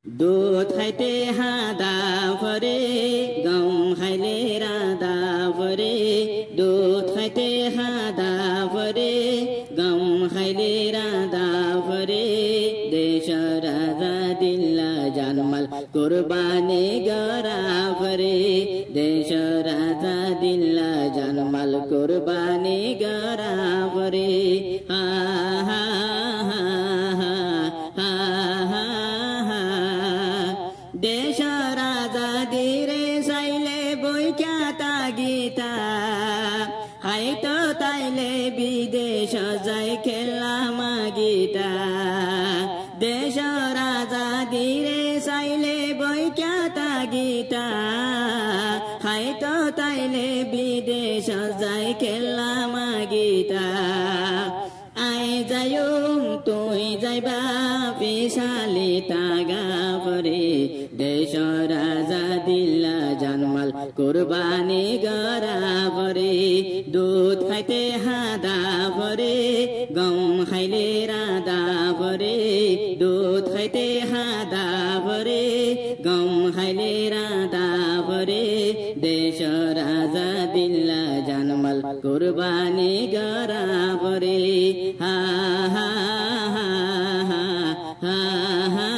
দুধ খাইতে হাদা ফরে গম খাইলে রাধা ফরে দুধ খাইতে হাদা ফরে গম খাইলে রাধা ফরে দেশ রাজা দিল্লা জানমাল কুরবানি গরা ফরে দেশ রাজা দিল্লা জানমাল কুরবানি গরা ফরে হা হা হা হা হা দেশ রাজা দিরে সাইলে বৈখ্যাতা গীতা হাইতো তাইলে বিদেশ যাই খেলাম গীতা দেশ রাজা দিরে সাইলে বৈখ্যাতা গীতা হাইতো তাইলে বিদেশ যাই খেলাম গীতা আই যায়ুম তুই যাইবা পিছালি তাগা পরে দেশ রাজা দিল্লা জানমাল কুরবানি গরা পরে দুধ খাইতে হাদা পরে গম খাইলে রাধা পরে দুধ খাইতে হাদা পরে গম খাইলে রাধা পরে দেশ রাজা দিল্লা জানমাল কুরবানি গরা পরে হা হা হা হা হা হা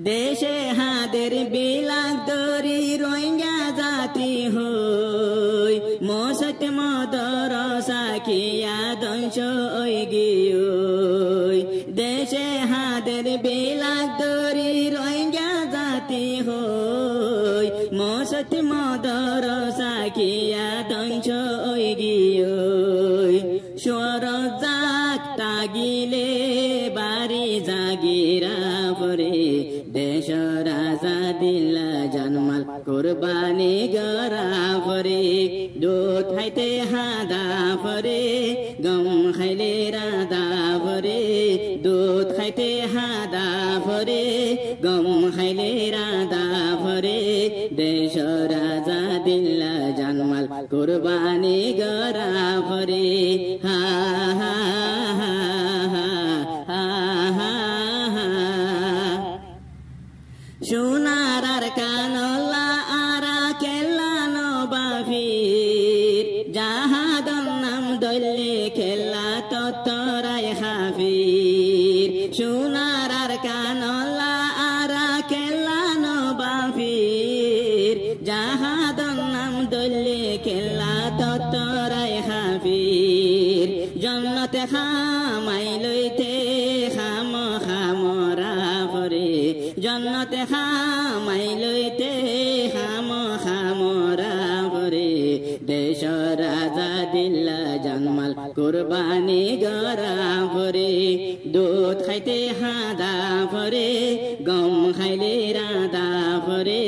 দেশে হাদের বিলাক দরি রোহিঙ্গা জাতি হই মোসত মদর সাকিয়া দংশ ওই গিয়ই দেশে হাদের বিলাক দরি রোহিঙ্গা জাতি হই মোসত মদর সাকিয়া দংশ ওই গিয়ই স্বর জাক তাগিলে বাড়ি জাগিরা পরে দেশ রাজা দিল্লা জানমাল কুরবানি গরা পরে দুধ খাইতে হাদা পরে গম খাইলে রাধা পরে দুধ খাইতে হাদা পরে গম খাইলে রাধা পরে দেশ রাজা দিল্লা জানমাল কুরবানি গরা পরে হা হা হা হা হা হা সোনার আর কানলা আরা কেল্লা নবাফির জাহাদন নাম দলে খেলা তত্তরাই হাফির সোনার আর কানলা আরা কেল্লা নবাফির জাহাদন নাম দলে খেলা তত্তরাই হাফির জন্নতে খামাই লইতে খাম খামরা পরে জন্নতে খামাই লইতে খাম খামরা পরে দেশ রাজা দিল্লা জানমাল কুরবানি গরা পরে দুধ খাইতে হাদা পরে গম খাইলে রাধা পরে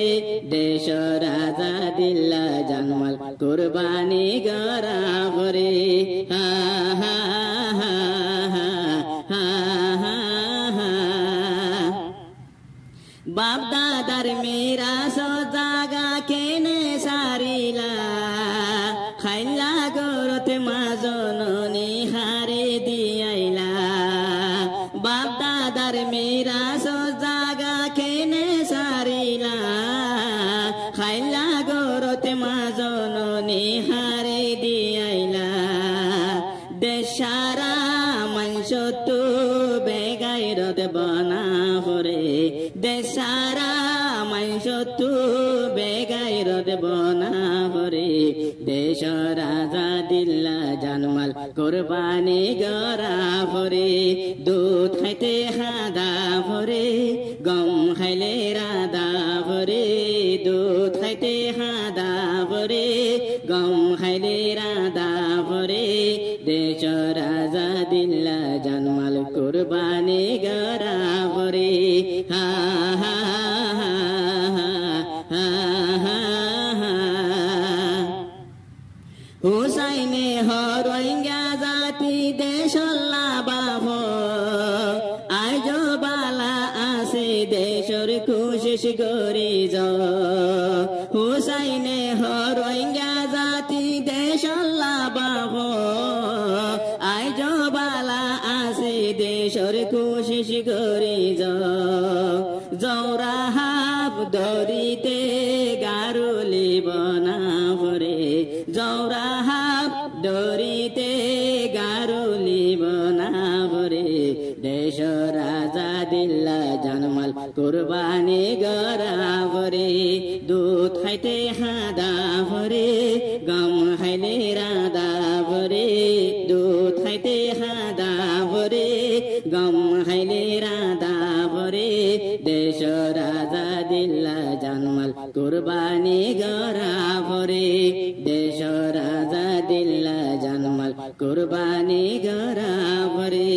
দেশ রাজা দিল্লা জানমাল কুরবানি গরা পরে হা হা হা হা হা হা বাপ দাদার মেরা জাগা কেনে সারিলা খাইলা গরতে মাজননি হারে দিয়াইলা বাপ দাদার মেরা জাগা কেনে সারিলা খাইলা গরতে মাজননি হারে দিয়াইলা দেশারা মাংস তো বেগাইরত বনা পরে দেশারা মাংস তো বেগাইরত বনা পরে দেশ রাজা দিল্লা জানমাল কুরবানি গরা পরে দুধ খাইতে হাদা পরে গম খাইলে রাধা পরে দুধ খাইতে হাদা পরে গম খাইলে রাধা পরে দেশ রাজা দিল্লা জানমাল কুরবানি গরা পরে হা হা হা হা হা হা হুসাইনে রোহিঙ্গা জাতি দেশল্লা বাপ আজ বালা আসে দেশর কোশিশ করি হুসাইনে রোহিঙ্গা জাতি দেশল্লা বাপ আজ বালা আসে দেশর কোশিশ খুশি করি জৌরা হাফ দরিতে গারুলি বনা ভরে জৌরা হাফ দরিতে গারুলি বনা ভরে দেশ রাজা দিল্লা জন্মাল কুরবানি গরা ভরে দুধ খাইতে হাদা ভরে গম খাইলে রাধা ভরে দুধ খাইতে হাদা ভরে গম খাইলে রাধা ভরে দেশ রাজা দিল্লা জন্মাল কুরবানি গরা ভরে দেশ রাজা দিল্লা জন্মাল কুরবানি গরা ভরে